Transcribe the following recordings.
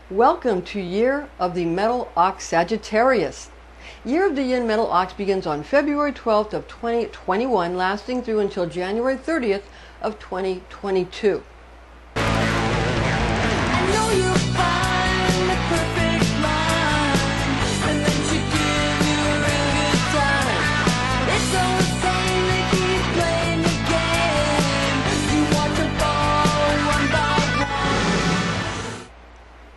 Welcome to Year of the Metal Ox Sagittarius. Year of the Yin Metal Ox begins on February 12th of 2021, lasting through until January 30th of 2022.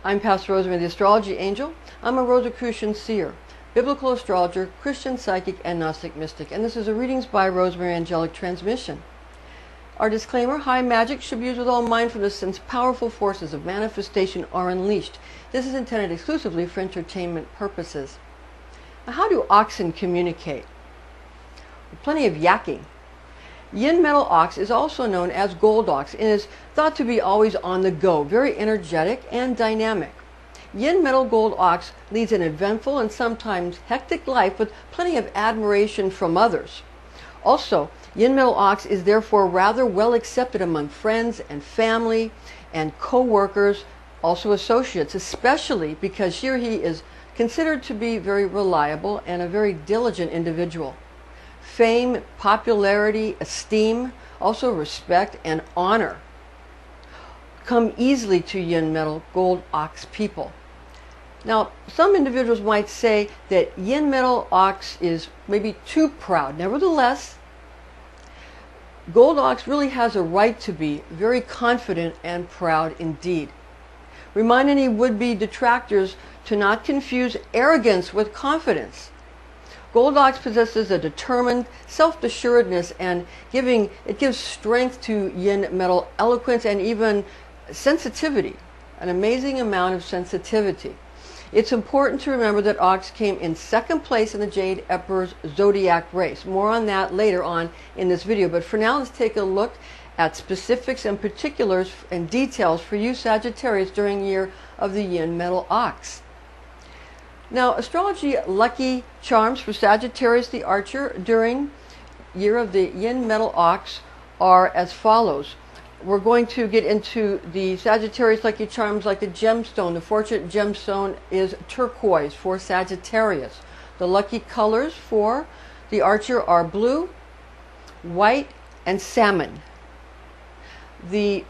I'm Pastor Rosemary, the Astrology Angel. I'm a Rosicrucian seer, biblical astrologer, Christian psychic, and Gnostic mystic. And this is a Readings by Rosemary Angelic transmission. Our disclaimer: high magic should be used with all mindfulness since powerful forces of manifestation are unleashed. This is intended exclusively for entertainment purposes. Now, how do oxen communicate? Plenty of yakking. Yin Metal Ox is also known as Gold Ox and is thought to be always on the go, very energetic and dynamic. Yin Metal Gold Ox leads an eventful and sometimes hectic life with plenty of admiration from others. Also, Yin Metal Ox is therefore rather well accepted among friends and family and co-workers, also associates, especially because she or he is considered to be very reliable and a very diligent individual. Fame, popularity, esteem, also respect and honor come easily to Yin Metal Gold Ox people. Now, some individuals might say that Yin Metal Ox is maybe too proud. Nevertheless, Gold Ox really has a right to be very confident and proud indeed. Remind any would-be detractors to not confuse arrogance with confidence. Gold Ox possesses a determined self-assuredness and it gives strength to Yin Metal eloquence and even sensitivity, an amazing amount of sensitivity. It's important to remember that Ox came in second place in the Jade Emperor's zodiac race. More on that later on in this video, but for now let's take a look at specifics and particulars and details for you Sagittarius during Year of the Yin Metal Ox. Now, astrology lucky charms for Sagittarius the Archer during Year of the Yin Metal Ox are as follows. We're going to get into the Sagittarius lucky charms like the gemstone. The fortunate gemstone is turquoise for Sagittarius. The lucky colors for the Archer are blue, white, and salmon. The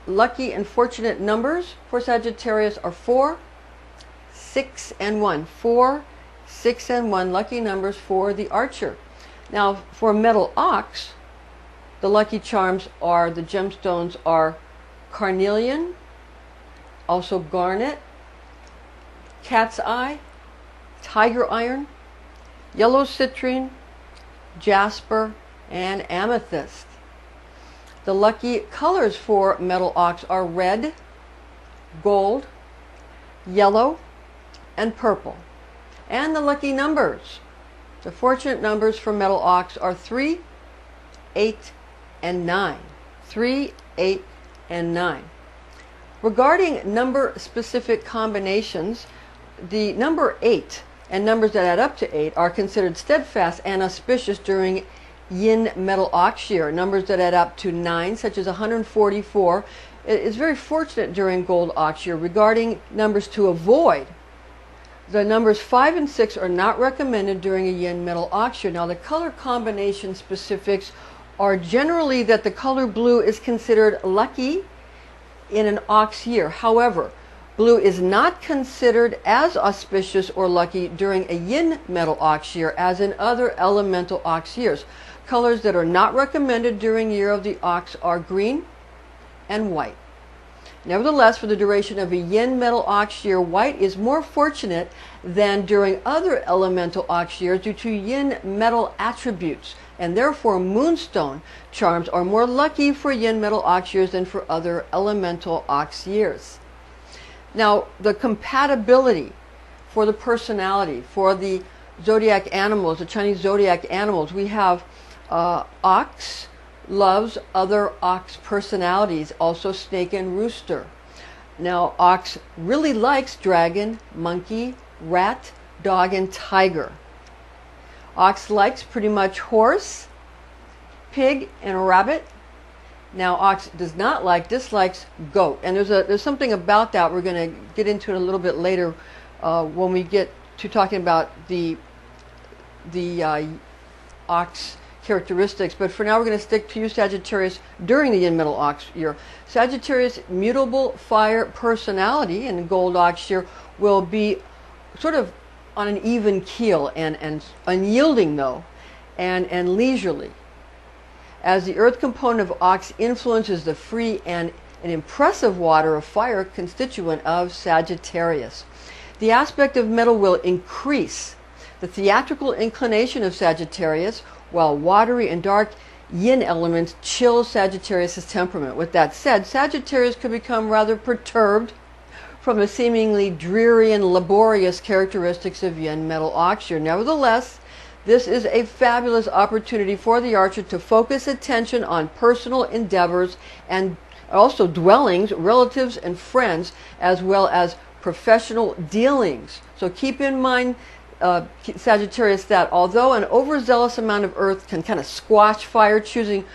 lucky and fortunate numbers for Sagittarius are 4, 6, and 1. 4, 6, and 1 lucky numbers for the Archer. Now, for Metal Ox, the lucky charms are, the gemstones are carnelian, also garnet, cat's eye, tiger iron, yellow citrine, jasper, and amethyst. The lucky colors for Metal Ox are red, gold, yellow, and purple. And the lucky numbers, the fortunate numbers for Metal Ox are 3, 8, and 9. 3, 8, and 9. Regarding number specific combinations, the number 8 and numbers that add up to 8 are considered steadfast and auspicious during Yin Metal Ox year. Numbers that add up to 9, such as 144, is very fortunate during Gold Ox year. Regarding numbers to avoid, the numbers 5 and 6 are not recommended during a Yin Metal Ox year. Now, the color combination specifics are generally that the color blue is considered lucky in an ox year. However, blue is not considered as auspicious or lucky during a Yin Metal Ox year as in other elemental ox years. Colors that are not recommended during Year of the Ox are green and white. Nevertheless, for the duration of a Yin Metal Ox year, white is more fortunate than during other elemental ox years due to Yin Metal attributes, and therefore moonstone charms are more lucky for Yin Metal Ox years than for other elemental ox years. Now, the compatibility for the personality, for the zodiac animals, the Chinese zodiac animals, we have ox loves other ox personalities, also snake and rooster. Now, ox really likes dragon, monkey, rat, dog, and tiger. Ox likes pretty much horse, pig, and rabbit. Now, ox dislikes goat, and there's something about that we're going to get into it a little bit later when we get to talking about the ox characteristics. But for now, we're going to stick to you, Sagittarius, during the Yin Metal Ox year. Sagittarius' mutable fire personality in Gold Ox year will be sort of on an even keel and unyielding though, and leisurely, as the earth component of ox influences the free and an impressive water of fire constituent of Sagittarius. The aspect of metal will increase the theatrical inclination of Sagittarius, while watery and dark yin elements chill Sagittarius' temperament. With that said, Sagittarius could become rather perturbed from the seemingly dreary and laborious characteristics of Yin Metal Ox year. Nevertheless, this is a fabulous opportunity for the archer to focus attention on personal endeavors and also dwellings, relatives, and friends, as well as professional dealings. So keep in mind, Sagittarius, that although an overzealous amount of earth can kind of squash fire, choosing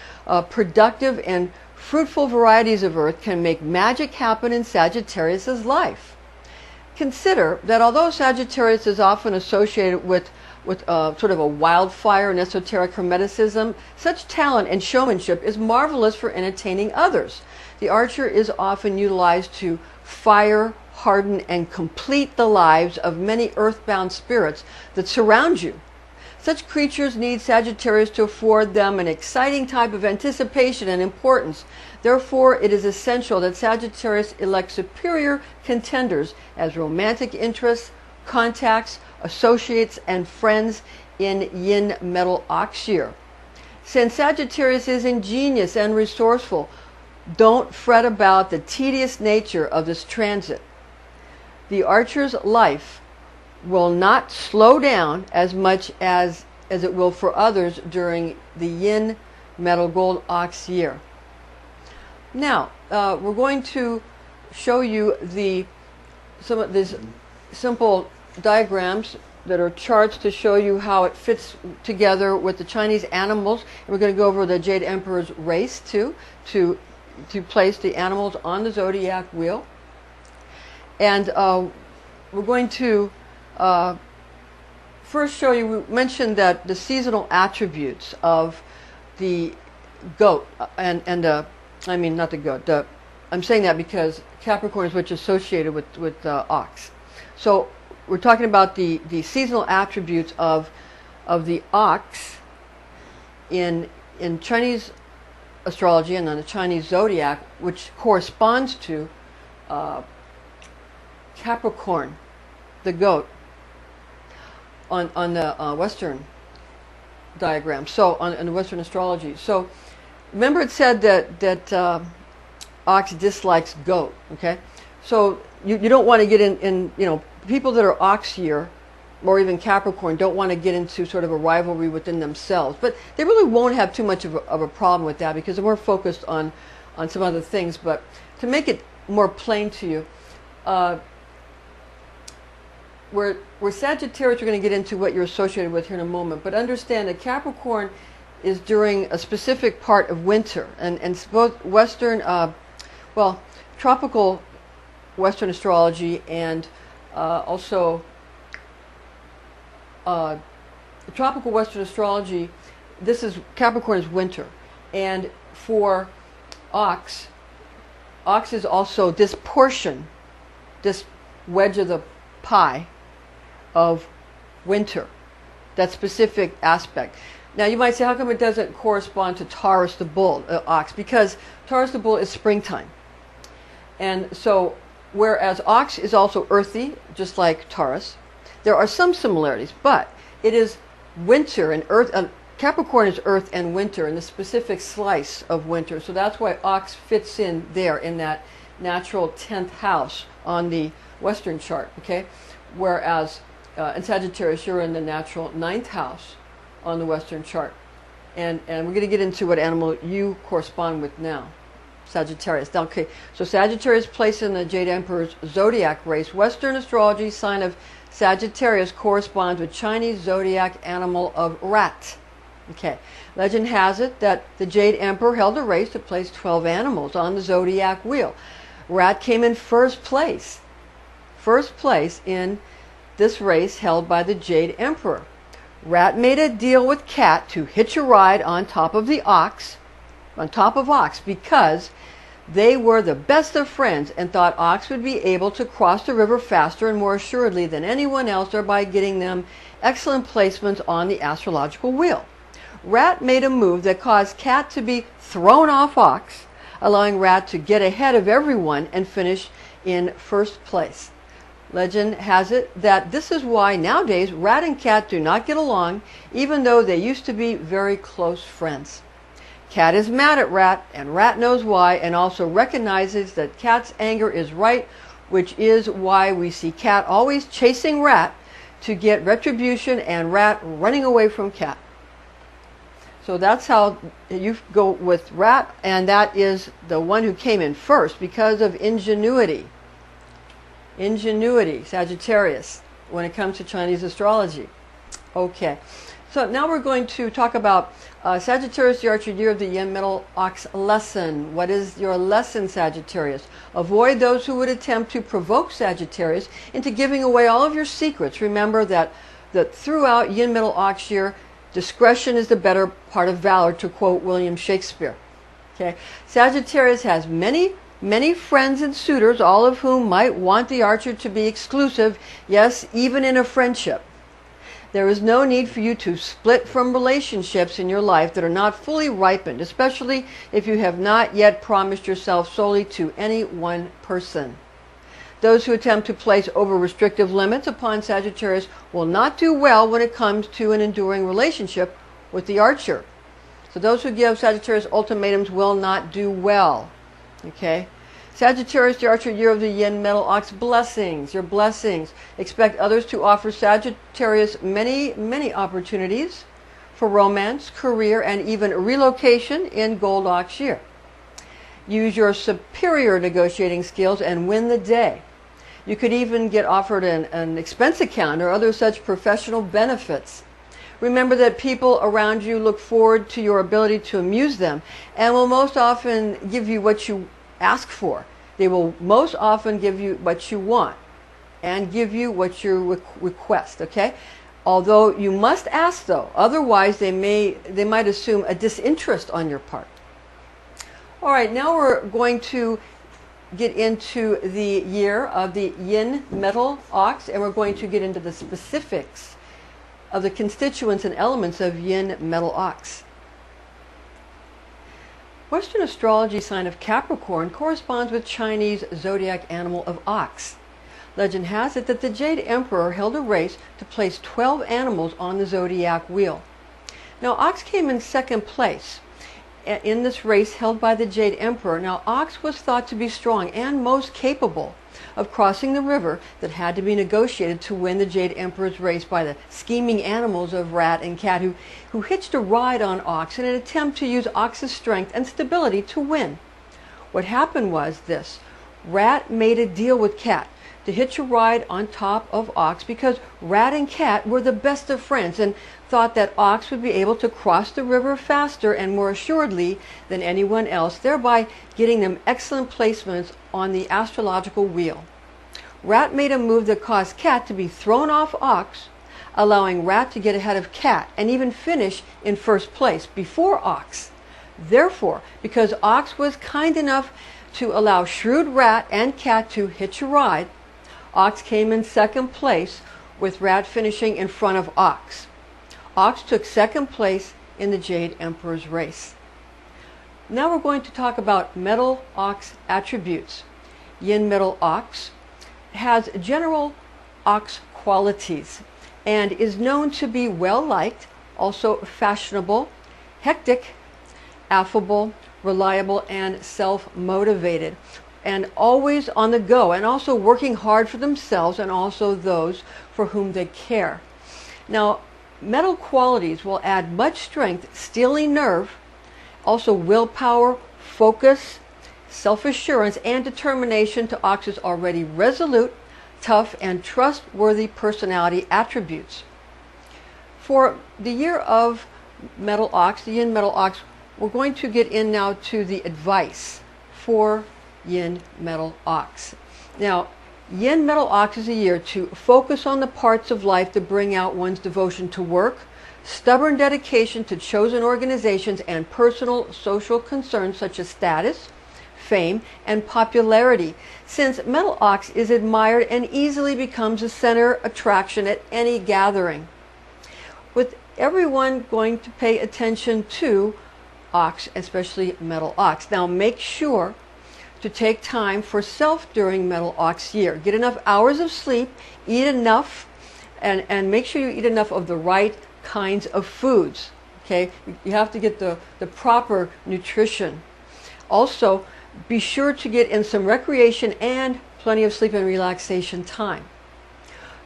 productive and fruitful varieties of earth can make magic happen in Sagittarius' life. Consider that although Sagittarius is often associated with sort of a wildfire and esoteric hermeticism, such talent and showmanship is marvelous for entertaining others. The archer is often utilized to fire, harden, and complete the lives of many earthbound spirits that surround you. Such creatures need Sagittarius to afford them an exciting type of anticipation and importance. Therefore, it is essential that Sagittarius elect superior contenders as romantic interests, contacts, associates, and friends in Yin Metal Ox year. Since Sagittarius is ingenious and resourceful, don't fret about the tedious nature of this transit. The archer's life will not slow down as much as it will for others during the Yin Metal Gold Ox year. Now, we're going to show you some of these simple diagrams that are charts to show you how it fits together with the Chinese animals. And we're going to go over the Jade Emperor's race too, to place the animals on the zodiac wheel. And we're going to first show you, we mentioned that the seasonal attributes of the goat, I mean not the goat, I'm saying that because Capricorn is which is associated with ox. So we're talking about the seasonal attributes of the ox in Chinese astrology and on the Chinese zodiac, which corresponds to Capricorn, the goat, on the Western diagram. So on the Western astrology. So remember, it said that ox dislikes goat. Okay, so you don't want to get in people that are ox year or even Capricorn don't want to get into sort of a rivalry within themselves, but they really won't have too much of a problem with that because they're more focused on some other things. But to make it more plain to you, where Sagittarius, we're going to get into what you're associated with here in a moment, but understand that Capricorn is during a specific part of winter, and both Western, tropical Western astrology and also tropical Western astrology, this is Capricorn is winter, and for ox is also this portion, this wedge of the pie of winter, that specific aspect. Now you might say, how come it doesn't correspond to Taurus the bull, ox? Because Taurus the bull is springtime, and so whereas ox is also earthy, just like Taurus, there are some similarities, but it is winter and earth. Capricorn is earth and winter, and the specific slice of winter. So that's why ox fits in there in that natural 10th house on the Western chart. Okay, whereas in Sagittarius, you're in the natural 9th house on the Western chart, and we're going to get into what animal you correspond with now. Sagittarius. Okay, so Sagittarius placed in the Jade Emperor's zodiac race. Western astrology sign of Sagittarius corresponds with Chinese zodiac animal of rat. Okay, legend has it that the Jade Emperor held a race to place 12 animals on the zodiac wheel. Rat came in first place in this race held by the Jade Emperor. Rat made a deal with Cat to hitch a ride on top of Ox, because they were the best of friends and thought Ox would be able to cross the river faster and more assuredly than anyone else, thereby getting them excellent placements on the astrological wheel. Rat made a move that caused Cat to be thrown off Ox, allowing Rat to get ahead of everyone and finish in first place. Legend has it that this is why nowadays Rat and Cat do not get along, even though they used to be very close friends. Cat is mad at Rat, and Rat knows why, and also recognizes that Cat's anger is right, which is why we see Cat always chasing Rat to get retribution and Rat running away from Cat. So that's how you go with Rat, and that is the one who came in first because of ingenuity. Ingenuity, Sagittarius, when it comes to Chinese astrology. Okay, so now we're going to talk about Sagittarius, the Archer year of the Yin Metal Ox lesson. What is your lesson, Sagittarius? Avoid those who would attempt to provoke Sagittarius into giving away all of your secrets. Remember that throughout Yin Metal Ox year, discretion is the better part of valor, to quote William Shakespeare. Okay, Sagittarius has many friends and suitors, all of whom might want the Archer to be exclusive, yes, even in a friendship. There is no need for you to split from relationships in your life that are not fully ripened, especially if you have not yet promised yourself solely to any one person. Those who attempt to place over-restrictive limits upon Sagittarius will not do well when it comes to an enduring relationship with the Archer. So those who give Sagittarius ultimatums will not do well. Okay? Sagittarius, the Archer year of the Yin Metal Ox blessings. Your blessings. Expect others to offer Sagittarius many opportunities for romance, career, and even relocation in Gold Ox year. Use your superior negotiating skills and win the day. You could even get offered an expense account or other such professional benefits. Remember that people around you look forward to your ability to amuse them and will most often give you what you ask for. They will most often give you what you want and give you what you request, okay? Although you must ask though, otherwise they might assume a disinterest on your part. All right, now we're going to get into the year of the Yin Metal Ox, and we're going to get into the specifics of the constituents and elements of Yin Metal Ox. Western astrology sign of Capricorn corresponds with Chinese zodiac animal of Ox. Legend has it that the Jade Emperor held a race to place 12 animals on the zodiac wheel. Now Ox came in second place in this race held by the Jade Emperor. Now Ox was thought to be strong and most capable of crossing the river that had to be negotiated to win the Jade Emperor's race by the scheming animals of Rat and Cat who hitched a ride on Ox in an attempt to use Ox's strength and stability to win. What happened was this: Rat made a deal with Cat to hitch a ride on top of Ox because Rat and Cat were the best of friends and thought that Ox would be able to cross the river faster and more assuredly than anyone else, thereby getting them excellent placements on the astrological wheel. Rat made a move that caused Cat to be thrown off Ox, allowing Rat to get ahead of Cat and even finish in first place before Ox. Therefore, because Ox was kind enough to allow shrewd Rat and Cat to hitch a ride, Ox came in second place, with Rat finishing in front of Ox. Ox took second place in the Jade Emperor's race. Now we're going to talk about Metal Ox attributes. Yin Metal Ox has general Ox qualities and is known to be well liked, also fashionable, hectic, affable, reliable, and self-motivated, and always on the go, and also working hard for themselves and also those for whom they care. Now, metal qualities will add much strength, steely nerve, also willpower, focus, self-assurance, and determination to Ox's already resolute, tough, and trustworthy personality attributes. For the year of Metal Ox, the Yin Metal Ox, we're going to get in now to the advice for Yin Metal Ox. Now, Yin Metal Ox is a year to focus on the parts of life that bring out one's devotion to work, stubborn dedication to chosen organizations, and personal social concerns such as status, fame, and popularity, since Metal Ox is admired and easily becomes a center attraction at any gathering, with everyone going to pay attention to Ox, especially Metal Ox. Now make sure to take time for self during Metal Ox year. Get enough hours of sleep, eat enough, and make sure you eat enough of the right kinds of foods. Okay, you have to get the proper nutrition. Also, be sure to get in some recreation and plenty of sleep and relaxation time.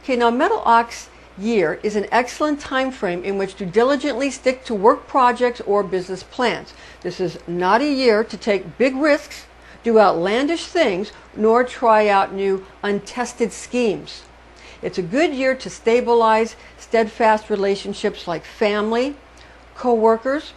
Okay, now Metal Ox year is an excellent time frame in which to diligently stick to work projects or business plans. This is not a year to take big risks, do outlandish things, nor try out new untested schemes. It's a good year to stabilize steadfast relationships like family, co-workers,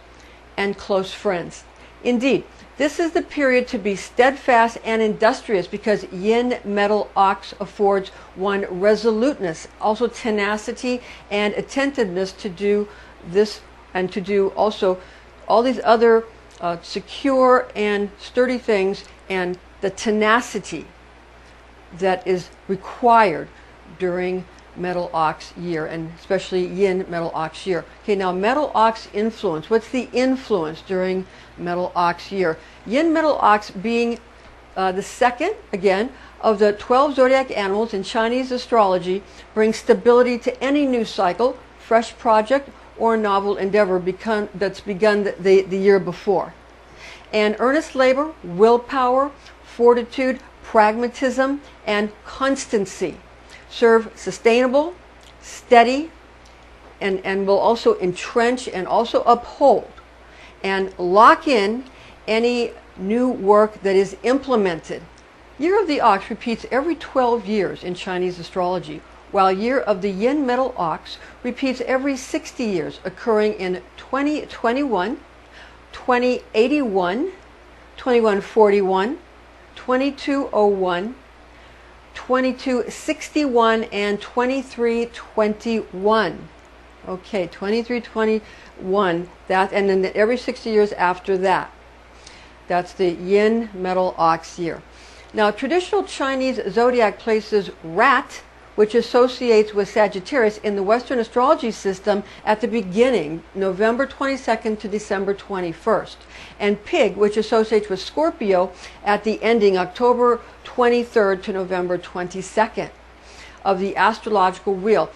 and close friends. Indeed, this is the period to be steadfast and industrious because Yin Metal Ox affords one resoluteness, also tenacity and attentiveness to do this and to do also all these other secure and sturdy things, and the tenacity that is required during Metal Ox year, and especially Yin Metal Ox year. Okay, now Metal Ox influence. What's the influence during Metal Ox year? Yin Metal Ox being the second, again, of the 12 zodiac animals in Chinese astrology, brings stability to any new cycle, fresh project, or novel endeavor that's begun the year before. And earnest labor, willpower, fortitude, pragmatism, and constancy serve sustainable, steady, and will also entrench and also uphold and lock in any new work that is implemented. Year of the Ox repeats every 12 years in Chinese astrology, while Year of the Yin Metal Ox repeats every 60 years, occurring in 2021, 2081, 2141, 2201, 2261, and 2321. Okay, 2321, that, and then every 60 years after that. That's the Yin Metal Ox year. Now, traditional Chinese zodiac places Rat, which associates with Sagittarius, in the Western astrology system at the beginning, November 22nd to December 21st, and Pig, which associates with Scorpio, at the ending, October 23rd to November 22nd of the astrological wheel.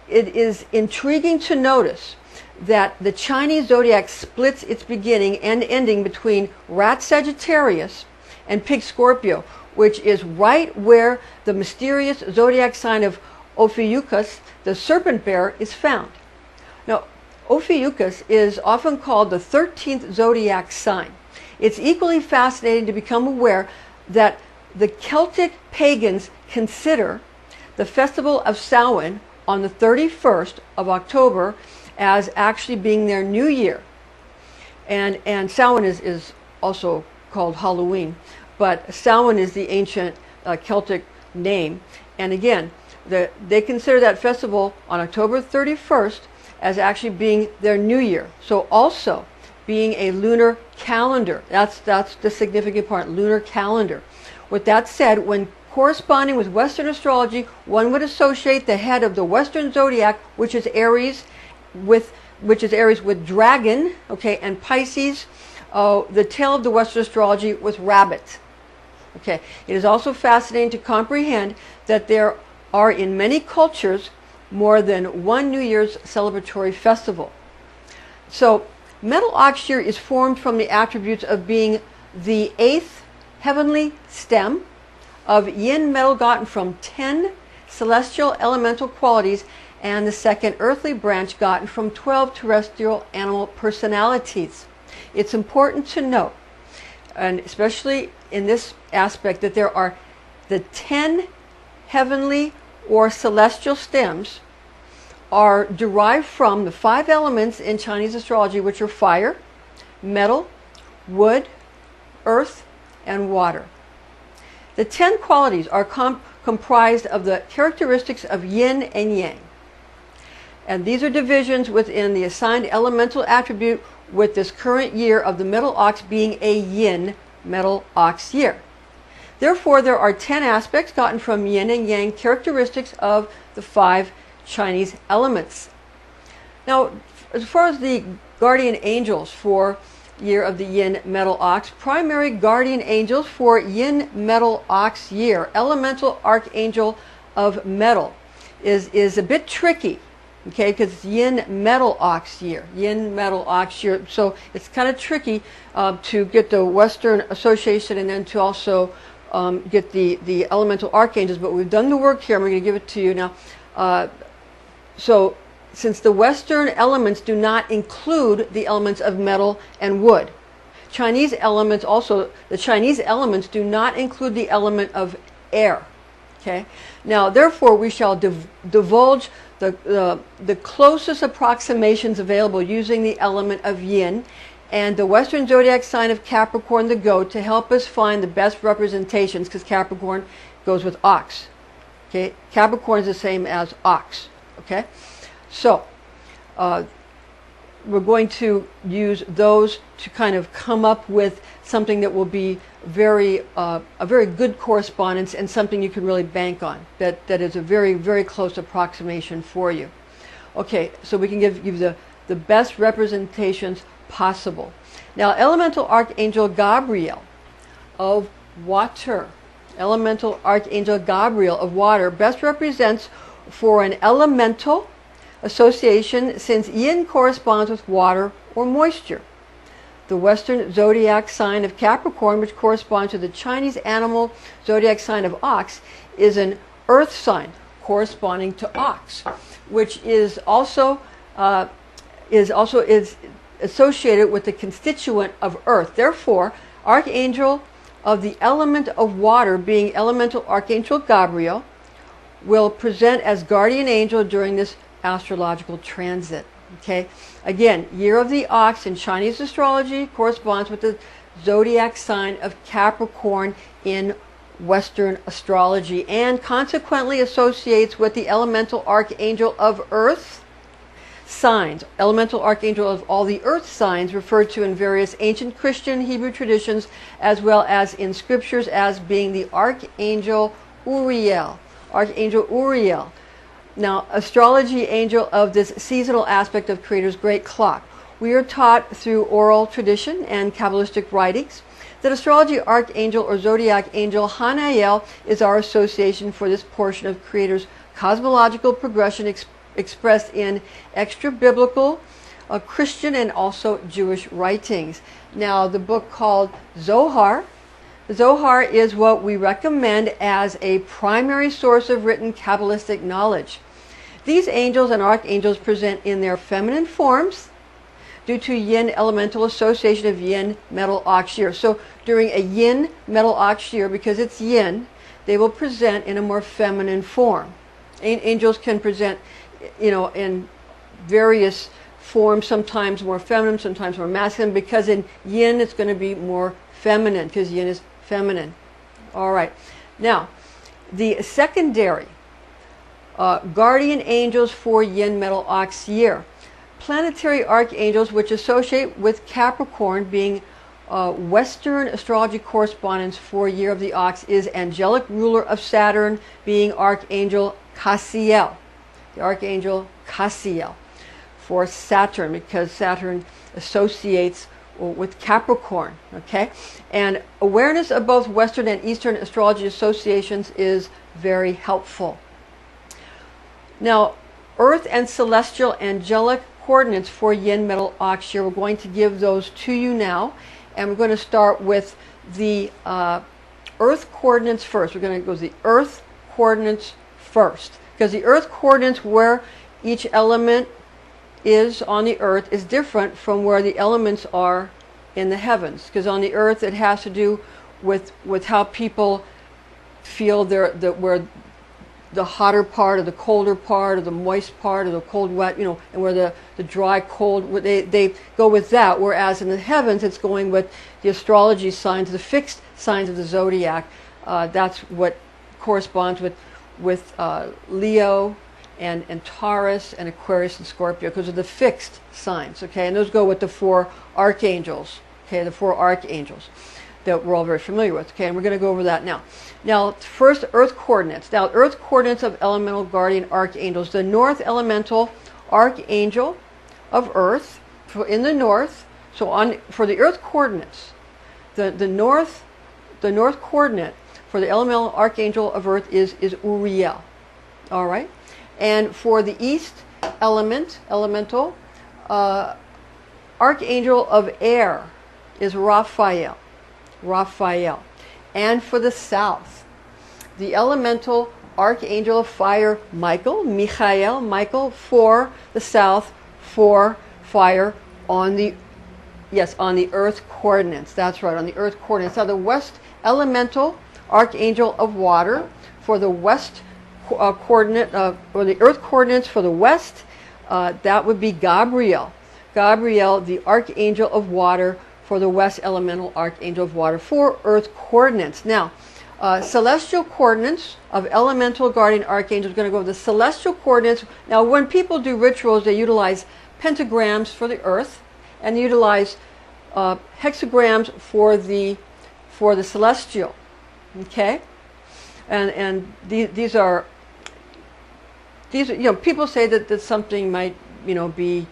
It is intriguing to notice that the Chinese zodiac splits its beginning and ending between Rat Sagittarius and Pig Scorpio, which is right where the mysterious zodiac sign of Ophiuchus, the serpent bearer, is found. Now, Ophiuchus is often called the 13th zodiac sign. It's equally fascinating to become aware that the Celtic pagans consider the festival of Samhain on the 31st of October as actually being their new year. And Samhain is also called Halloween, but Samhain is the ancient Celtic name. And again, they consider that festival on October 31st as actually being their new year. So also being a lunar calendar. That's the significant part, lunar calendar. With that said, when corresponding with Western astrology, one would associate the head of the Western zodiac, which is Aries, with dragon, okay, and Pisces, the tail of the Western astrology with rabbit. Okay, it is also fascinating to comprehend that there are in many cultures more than one New Year's celebratory festival. So, Metal Ox year is formed from the attributes of being the 8th heavenly stem of yin metal gotten from 10 celestial elemental qualities, and the second earthly branch gotten from 12 terrestrial animal personalities. It's important to note, and especially in this aspect, that there are the 10 heavenly or celestial stems are derived from the 5 elements in Chinese astrology, which are fire, metal, wood, earth, and water. The 10 qualities are comprised of the characteristics of yin and yang. And these are divisions within the assigned elemental attribute, with this current year of the Metal Ox being a Yin Metal Ox year. Therefore, there are 10 aspects gotten from yin and yang characteristics of the 5 Chinese elements. Now, as far as the guardian angels for year of the Yin Metal Ox, primary guardian angels for Yin Metal Ox year, elemental archangel of metal, is a bit tricky. Okay, because it's Yin Metal Ox year, Yin Metal Ox year. So it's kind of tricky to get the Western association and then to also get the elemental archangels. But we've done the work here. I'm going to give it to you now. So since the Western elements do not include the elements of metal and wood, Chinese elements also, the Chinese elements do not include the element of air. Okay. Now, therefore, we shall divulge the closest approximations available using the element of yin and the Western zodiac sign of Capricorn, the goat, to help us find the best representations, because Capricorn goes with ox. Okay, Capricorn is the same as ox. Okay, so we're going to use those to kind of come up with something that will be a very good correspondence and something you can really bank on. That is a very, very close approximation for you. Okay, so we can give you the best representations possible. Now, elemental archangel Gabriel of water, elemental archangel Gabriel of water best represents for an elemental association, since yin corresponds with water or moisture. The Western zodiac sign of Capricorn, which corresponds to the Chinese animal zodiac sign of Ox, is an earth sign corresponding to ox, which is also associated with the constituent of earth. Therefore, archangel of the element of water, being elemental archangel Gabriel, will present as guardian angel during this astrological transit. Okay, again, year of the ox in Chinese astrology corresponds with the zodiac sign of Capricorn in Western astrology, and consequently associates with the elemental archangel of earth signs, elemental archangel of all the earth signs referred to in various ancient Christian Hebrew traditions, as well as in scriptures, as being the archangel Uriel. Archangel Uriel. Now, astrology angel of this seasonal aspect of Creator's great clock. We are taught through oral tradition and Kabbalistic writings that astrology archangel or zodiac angel Hanael is our association for this portion of Creator's cosmological progression expressed in extra-biblical, Christian, and also Jewish writings. Now, the book called Zohar. Zohar is what we recommend as a primary source of written Kabbalistic knowledge. These angels and archangels present in their feminine forms due to yin elemental association of yin metal ox year. So during a yin metal ox year, because it's yin, they will present in a more feminine form. Angels can present, in various forms, sometimes more feminine, sometimes more masculine, because in yin it's going to be more feminine, because yin is feminine. All right. Now, the secondary guardian angels for Yin Metal Ox year. Planetary archangels which associate with Capricorn, being Western astrology correspondence for year of the ox, is angelic ruler of Saturn, being Archangel Cassiel. The Archangel Cassiel for Saturn, because Saturn associates with Capricorn. Okay, and awareness of both Western and Eastern astrology associations is very helpful. Now, earth and celestial angelic coordinates for Yin Metal Ox year, we're going to give those to you now, and we're going to start with the earth coordinates first. We're going to go to the earth coordinates first, because the earth coordinates, where each element is on the earth, is different from where the elements are in the heavens, because on the earth it has to do with how people feel where the hotter part or the colder part or the moist part or the cold wet, you know, and where the dry cold, they go with that, whereas in the heavens it's going with the astrology signs, the fixed signs of the zodiac. That's what corresponds with Leo and Taurus and Aquarius and Scorpio, because of the fixed signs, okay? And those go with the 4 archangels, okay? The 4 archangels that we're all very familiar with, okay? And we're going to go over that now. Now, first, earth coordinates. Now, earth coordinates of elemental guardian archangels. The north elemental archangel of earth, in the north, so for the earth coordinates, the north coordinate for the elemental archangel of earth is Uriel, all right? And for the east elemental archangel of air is Raphael. And for the south, the elemental archangel of fire, Michael, for the south, for fire on the earth coordinates. That's right, on the earth coordinates. Now the west elemental archangel of water for the west coordinate, or the earth coordinates for the west, that would be Gabriel, the archangel of water for the west elemental archangel of water for earth coordinates. Now, celestial coordinates of elemental guardian archangels, going to go over the celestial coordinates. Now, when people do rituals, they utilize pentagrams for the earth, and they utilize hexagrams for the celestial. Okay, and these are, you know, people say that something might, you know, be,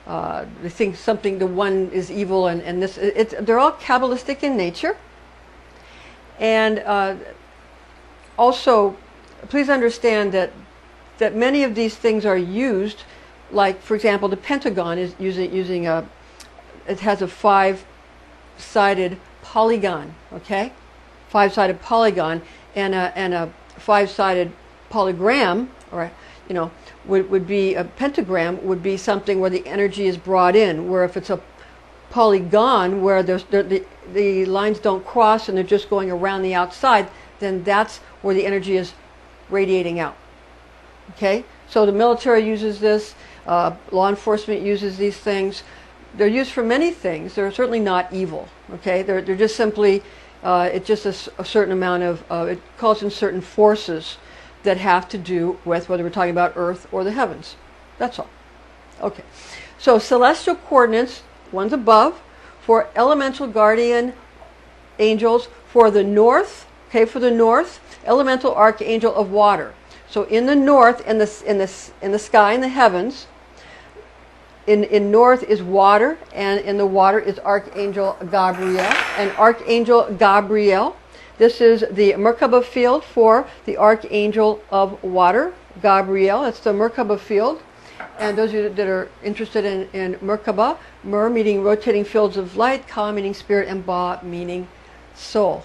they think the one is evil, and this, they're all Kabbalistic in nature. And also, please understand that many of these things are used, like, for example, the pentagon is using it has a 5-sided polygon, okay? 5-sided polygon, and a 5-sided polygram, or, you know, would be a pentagram, would be something where the energy is brought in, where if it's a polygon where the lines don't cross and they're just going around the outside, then that's where the energy is radiating out. Okay, so the military uses this, law enforcement uses these things. They're used for many things. They're certainly not evil. Okay, they're just simply, it's just a certain amount of, it calls in certain forces that have to do with whether we're talking about Earth or the heavens. That's all. Okay, so celestial coordinates, one's above, for elemental guardian angels for the north. Okay, for the north, elemental archangel of water. So in the north, in the sky, in the heavens, in north is water, and in the water is Archangel Gabriel. And Archangel Gabriel, this is the Merkaba field for the Archangel of Water, Gabriel. That's the Merkaba field. And those of you that are interested in Merkaba, Mer meaning rotating fields of light, Ka meaning spirit, and Ba meaning soul.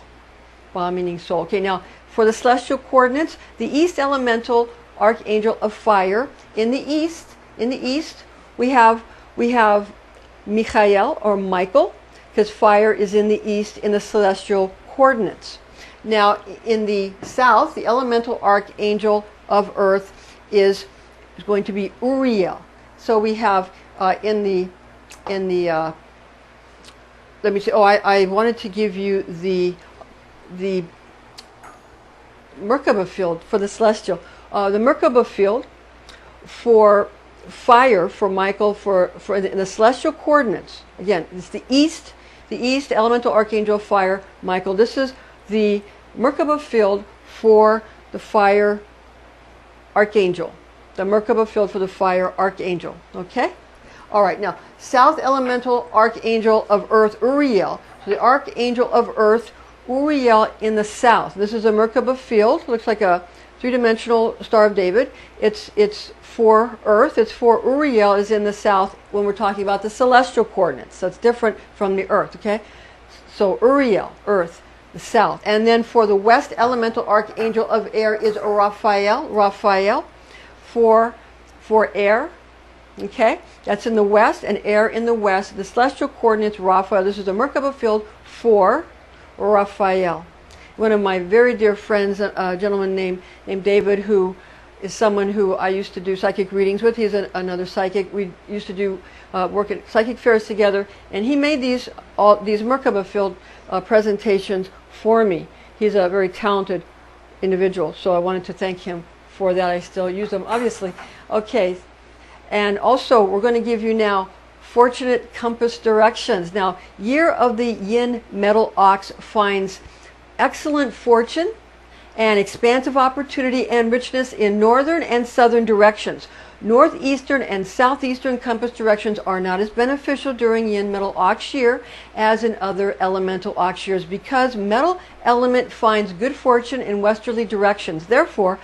Ba meaning soul. Okay, now for the celestial coordinates, the east elemental archangel of fire. In the east, we have Michael or Michael, because fire is in the east in the celestial coordinates. Now in the south, the elemental archangel of earth is going to be Uriel. So we have let me see. Oh, I wanted to give you the Merkaba field for the celestial. The Merkaba field for fire, for Michael, for the celestial coordinates. Again, it's the east elemental archangel of fire, Michael. This is the Merkaba field for the fire archangel. The Merkaba field for the fire archangel. Okay? All right, now, south elemental archangel of earth, Uriel. So the archangel of earth, Uriel in the south. This is a Merkaba field. Looks like a three-dimensional Star of David. It's for earth. It's for Uriel is in the south when we're talking about the celestial coordinates. So it's different from the earth, okay? So Uriel, earth, the south. And then for the west elemental archangel of air is Raphael for air. Okay, that's in the west, and air in the west. The celestial coordinates, Raphael. This is the Merkaba field for Raphael. One of my very dear friends, a gentleman named David, who is someone who I used to do psychic readings with. He's another psychic. We used to do work at psychic fairs together, and he made these Merkaba-filled presentations for me. He's a very talented individual, so I wanted to thank him for that. I still use them, obviously. Okay, and also we're going to give you now fortunate compass directions. Now, year of the Yin Metal Ox finds excellent fortune and expansive opportunity and richness in northern and southern directions. Northeastern and southeastern compass directions are not as beneficial during Yin Metal Ox year as in other elemental ox years, because metal element finds good fortune in westerly directions. Therefore,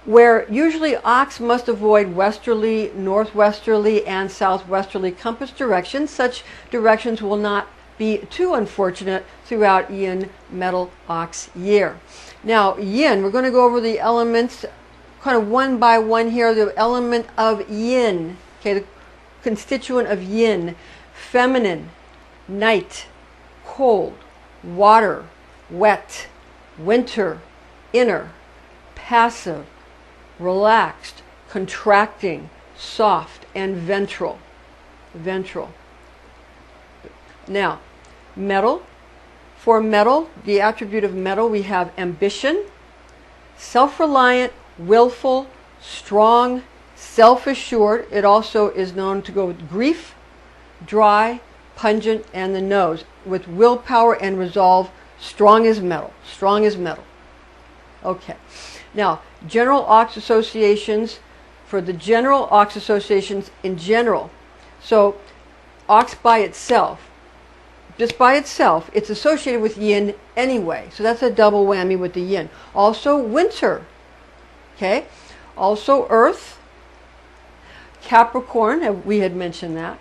where usually ox must avoid westerly, northwesterly, and southwesterly compass directions, such directions will not be too unfortunate throughout Yin Metal Ox year. Now, Yin, we're going to go over the elements kind of one by one here. The element of Yin, okay, the constituent of Yin: feminine, night, cold, water, wet, winter, inner, passive, relaxed, contracting, soft, and ventral. Ventral. Now, metal. For metal, the attribute of metal, we have ambition, self-reliant, willful, strong, self-assured. It also is known to go with grief, dry, pungent, and the nose. With willpower and resolve, strong as metal. Strong as metal. Okay. Now, general ox associations, for the general ox associations in general. So, ox by itself, just by itself, it's associated with yin anyway. So that's a double whammy with the yin. Also winter. Okay. Also earth. Capricorn, we had mentioned that.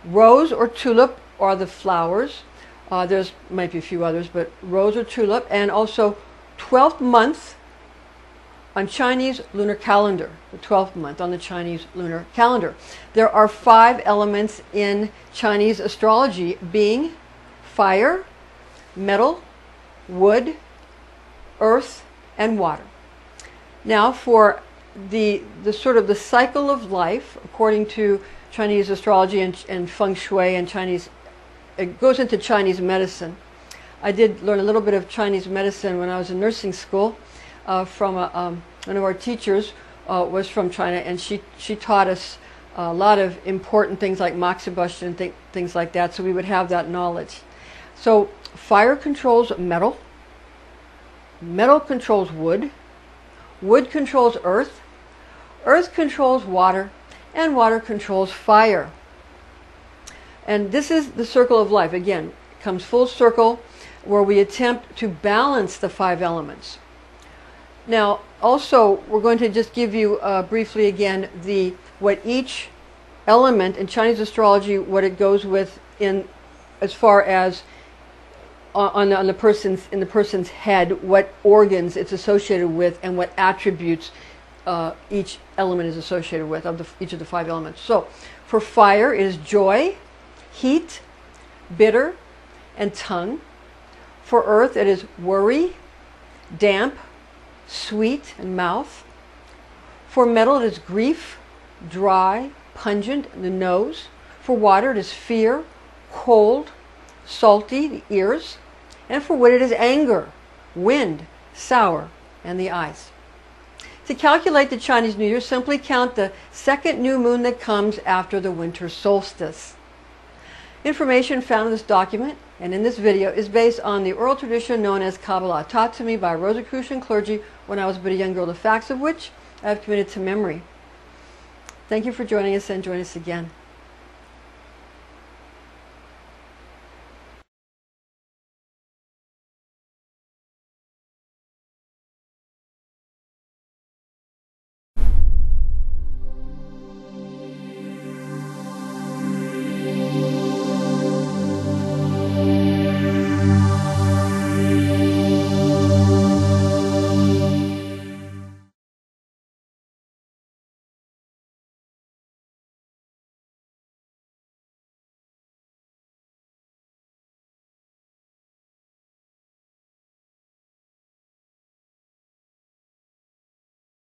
Rose or tulip are the flowers. There's might be a few others, but rose or tulip. And also 12th month on Chinese lunar calendar. The 12th month on the Chinese lunar calendar. There are 5 elements in Chinese astrology, being fire, metal, wood, earth, and water. Now, for the sort of the cycle of life, according to Chinese astrology and feng shui and Chinese, it goes into Chinese medicine. I did learn a little bit of Chinese medicine when I was in nursing school from one of our teachers was from China, and she taught us a lot of important things like moxibustion and things like that, so we would have that knowledge. So fire controls metal, metal controls wood, wood controls earth, earth controls water, and water controls fire. And this is the circle of life. Again, it comes full circle where we attempt to balance the 5 elements. Now, also, we're going to just give you briefly again what each element in Chinese astrology, what it goes with in as far as on the person's head, what organs it's associated with, and what attributes each element is associated with each of the 5 elements. So, for fire, it is joy, heat, bitter, and tongue. For earth, it is worry, damp, sweet, and mouth. For metal, it is grief, dry, pungent, the nose. For water, it is fear, cold, salty, the ears. And for wood, it is anger, wind, sour, and the eyes. To calculate the Chinese New Year, simply count the second new moon that comes after the winter solstice. Information found in this document and in this video is based on the oral tradition known as Kabbalah, taught to me by Rosicrucian clergy when I was but a young girl, the facts of which I have committed to memory. Thank you for joining us, and join us again.